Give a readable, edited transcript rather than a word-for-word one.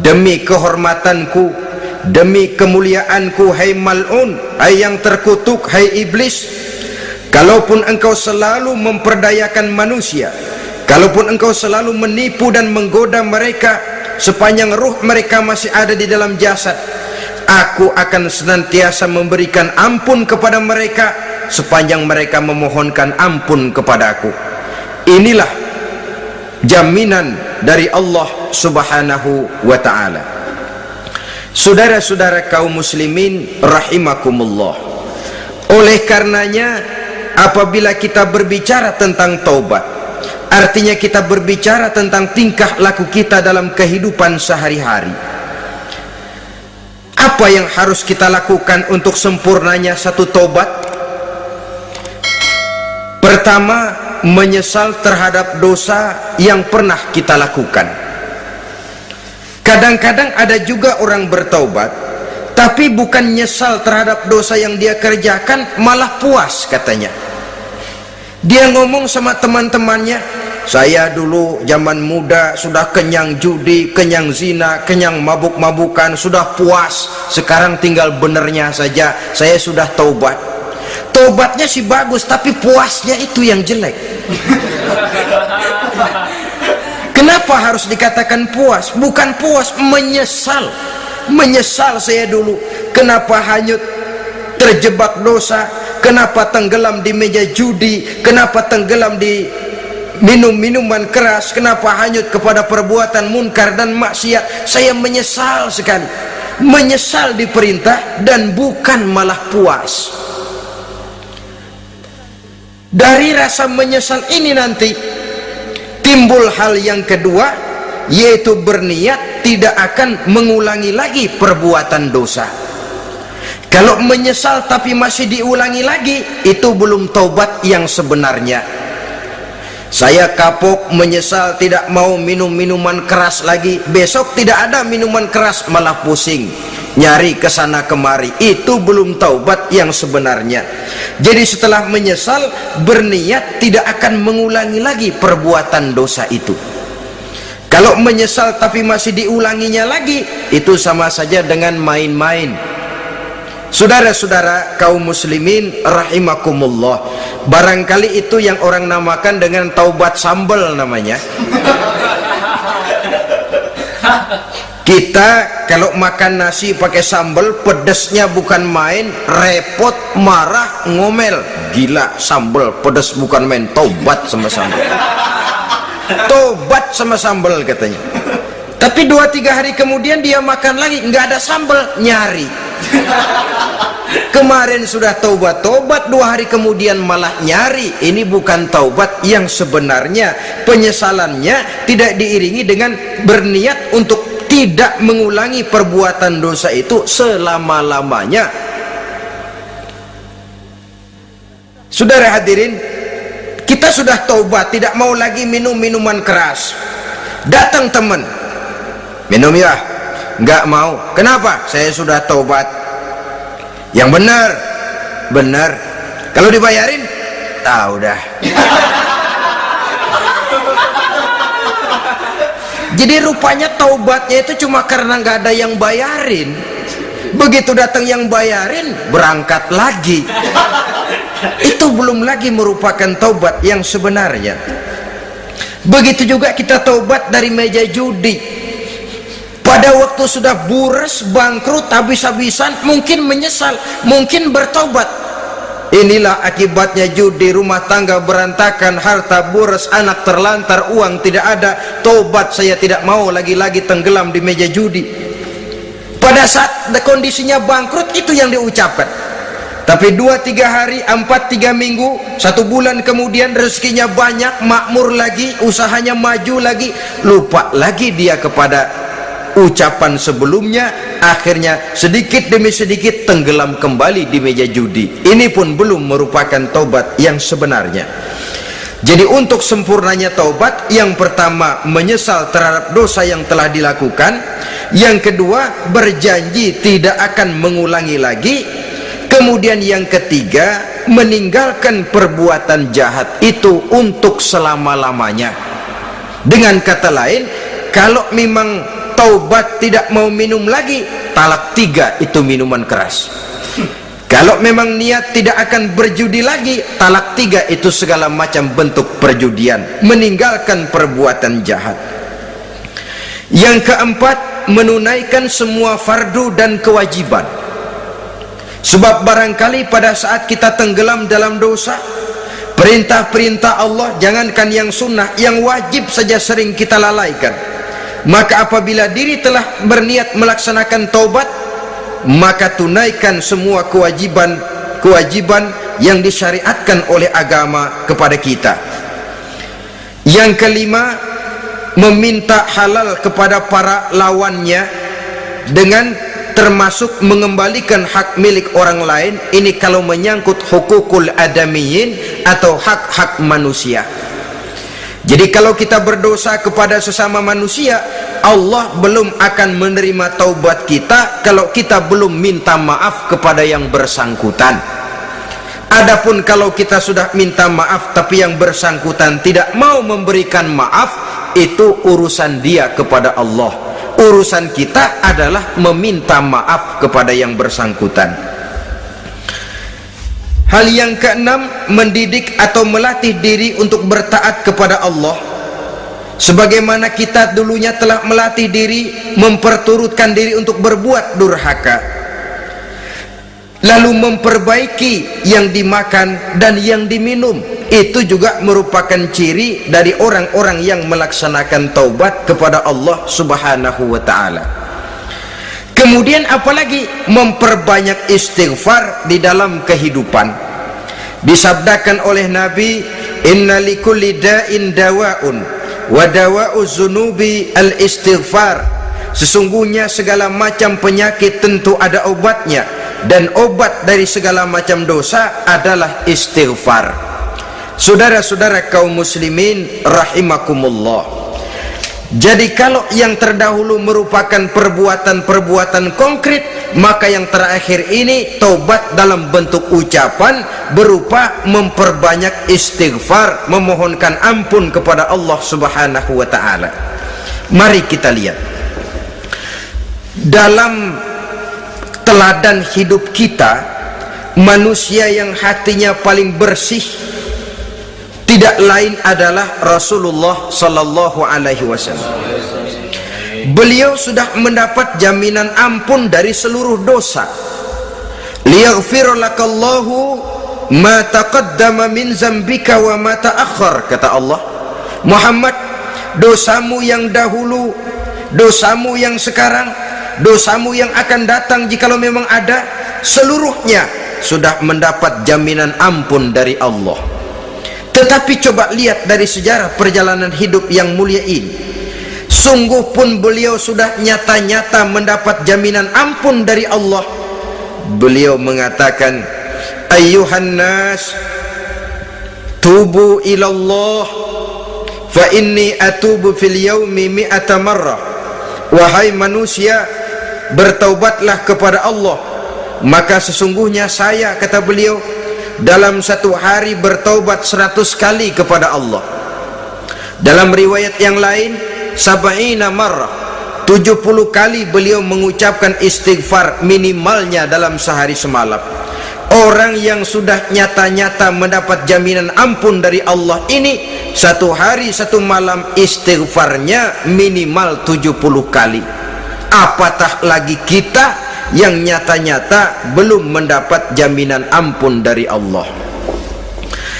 demi kehormatanku, demi kemuliaanku, hai mal'un, hai yang terkutuk, hai iblis, kalaupun engkau selalu memperdayakan manusia, kalaupun engkau selalu menipu dan menggoda mereka sepanjang ruh mereka masih ada di dalam jasad, aku akan senantiasa memberikan ampun kepada mereka sepanjang mereka memohonkan ampun kepada aku. Inilah jaminan dari Allah Subhanahu wa ta'ala. Saudara-saudara kaum muslimin rahimakumullah, oleh karenanya apabila kita berbicara tentang taubat, artinya kita berbicara tentang tingkah laku kita dalam kehidupan sehari-hari. Apa yang harus kita lakukan untuk sempurnanya satu taubat? Pertama, menyesal terhadap dosa yang pernah kita lakukan. Kadang-kadang ada juga orang bertaubat tapi bukan nyesal terhadap dosa yang dia kerjakan, malah puas katanya. Dia ngomong sama teman-temannya, saya dulu zaman muda sudah kenyang judi, kenyang zina, kenyang mabuk-mabukan, sudah puas, sekarang tinggal benernya saja, saya sudah taubat. Taubatnya sih bagus, tapi puasnya itu yang jelek. Kenapa harus dikatakan puas? Bukan puas, menyesal. Menyesal saya dulu, kenapa hanyut terjebak dosa, kenapa tenggelam di meja judi, kenapa tenggelam di minum-minuman keras, kenapa hanyut kepada perbuatan munkar dan maksiat. Saya menyesal sekali, menyesal diperintah dan bukan malah puas. Dari rasa menyesal ini nanti timbul hal yang kedua, yaitu berniat tidak akan mengulangi lagi perbuatan dosa. Kalau menyesal tapi masih diulangi lagi, itu belum taubat yang sebenarnya. Saya kapok, menyesal, tidak mau minum minuman keras lagi, besok tidak ada minuman keras, malah pusing nyari kesana kemari, itu belum taubat yang sebenarnya. Jadi setelah menyesal, berniat tidak akan mengulangi lagi perbuatan dosa itu. Kalau menyesal tapi masih diulanginya lagi, itu sama saja dengan main-main. Saudara-saudara kaum muslimin rahimakumullah, barangkali itu yang orang namakan dengan taubat sambal namanya. Kita kalau makan nasi pakai sambal, pedesnya bukan main, repot, marah, ngomel, gila sambal pedes bukan main, taubat sama sambal. Tobat sama sambal katanya. Tapi 2-3 hari kemudian dia makan lagi, nggak ada sambal, nyari. Kemarin sudah tobat 2 hari kemudian malah nyari. Ini bukan taubat yang sebenarnya. Penyesalannya tidak diiringi dengan berniat untuk tidak mengulangi perbuatan dosa itu selama-lamanya. Saudara hadirin, kita sudah taubat, tidak mau lagi minum minuman keras. Datang teman, minum ya? Nggak mau. Kenapa? Saya sudah taubat. Yang benar, benar. Kalau dibayarin, tahu dah. Jadi rupanya taubatnya itu cuma karena nggak ada yang bayarin. Begitu datang yang bayarin, berangkat lagi. Itu belum lagi merupakan taubat yang sebenarnya. Begitu juga kita taubat dari meja judi. Pada waktu sudah bures, bangkrut, habis-habisan, mungkin menyesal, mungkin bertaubat. Inilah akibatnya judi, rumah tangga berantakan, harta bures, anak terlantar, uang tidak ada. Taubat, saya tidak mau lagi-lagi tenggelam di meja judi. Pada saat kondisinya bangkrut, itu yang diucapkan. Tapi 2-3 hari, 4-3 minggu, 1 bulan kemudian rezekinya banyak, makmur lagi, usahanya maju lagi, lupa lagi dia kepada ucapan sebelumnya, akhirnya sedikit demi sedikit tenggelam kembali di meja judi. Ini pun belum merupakan taubat yang sebenarnya. Jadi untuk sempurnanya taubat, yang pertama menyesal terhadap dosa yang telah dilakukan, yang kedua berjanji tidak akan mengulangi lagi, kemudian yang ketiga meninggalkan perbuatan jahat itu untuk selama-lamanya. Dengan kata lain, kalau memang taubat tidak mau minum lagi, talak 3 itu minuman keras. Kalau memang niat tidak akan berjudi lagi, talak 3 itu segala macam bentuk perjudian, meninggalkan perbuatan jahat. Yang keempat, menunaikan semua fardu dan kewajiban. Sebab barangkali pada saat kita tenggelam dalam dosa, perintah-perintah Allah, jangankan yang sunnah, yang wajib saja sering kita lalaikan. Maka apabila diri telah berniat melaksanakan taubat, maka tunaikan semua kewajiban yang disyariatkan oleh agama kepada kita. Yang kelima, meminta halal kepada para lawannya dengan termasuk mengembalikan hak milik orang lain. Ini kalau menyangkut hukukul adamiyin atau hak-hak manusia. Jadi kalau kita berdosa kepada sesama manusia, Allah belum akan menerima taubat kita kalau kita belum minta maaf kepada yang bersangkutan. Adapun kalau kita sudah minta maaf tapi yang bersangkutan tidak mau memberikan maaf, itu urusan dia kepada Allah. Urusan kita adalah meminta maaf kepada yang bersangkutan. Hal yang keenam, mendidik atau melatih diri untuk bertaat kepada Allah, sebagaimana kita dulunya telah melatih diri memperturutkan diri untuk berbuat durhaka, lalu memperbaiki yang dimakan dan yang diminum. Itu juga merupakan ciri dari orang-orang yang melaksanakan taubat kepada Allah Subhanahu wa ta'ala. Kemudian apalagi, memperbanyak istighfar di dalam kehidupan. Disabdakan oleh Nabi, inna likulli da'in dawa'un wa dawa'u zunubi al-istighfar. Sesungguhnya segala macam penyakit tentu ada obatnya, dan obat dari segala macam dosa adalah istighfar. Saudara-saudara kaum muslimin rahimakumullah, jadi kalau yang terdahulu merupakan perbuatan-perbuatan konkret, maka yang terakhir ini taubat dalam bentuk ucapan berupa memperbanyak istighfar, memohonkan ampun kepada Allah Subhanahu wa ta'ala. Mari kita lihat dalam teladan hidup kita, manusia yang hatinya paling bersih tidak lain adalah Rasulullah sallallahu alaihi wasallam. Beliau sudah mendapat jaminan ampun dari seluruh dosa. Liyaghfir lakallahu ma taqaddama min zambika wa ma ta'akhkhar, kata Allah. Muhammad, dosamu yang dahulu, dosamu yang sekarang, dosamu yang akan datang jikalau memang ada, seluruhnya sudah mendapat jaminan ampun dari Allah. Tetapi coba lihat dari sejarah perjalanan hidup yang mulia ini, sungguh pun beliau sudah nyata-nyata mendapat jaminan ampun dari Allah. Beliau mengatakan, ayyuhan nas tubu ilallah fa inni atubu fil yaumi mi'ata marrah. Wahai manusia, bertaubatlah kepada Allah, maka sesungguhnya saya, kata beliau, dalam satu hari bertaubat 100 kali kepada Allah. Dalam riwayat yang lain, sab'ina marrah, 70 kali beliau mengucapkan istighfar minimalnya dalam sehari semalam. Orang yang sudah nyata-nyata mendapat jaminan ampun dari Allah ini, satu hari satu malam istighfarnya minimal 70 kali. Apatah lagi kita yang nyata-nyata belum mendapat jaminan ampun dari Allah.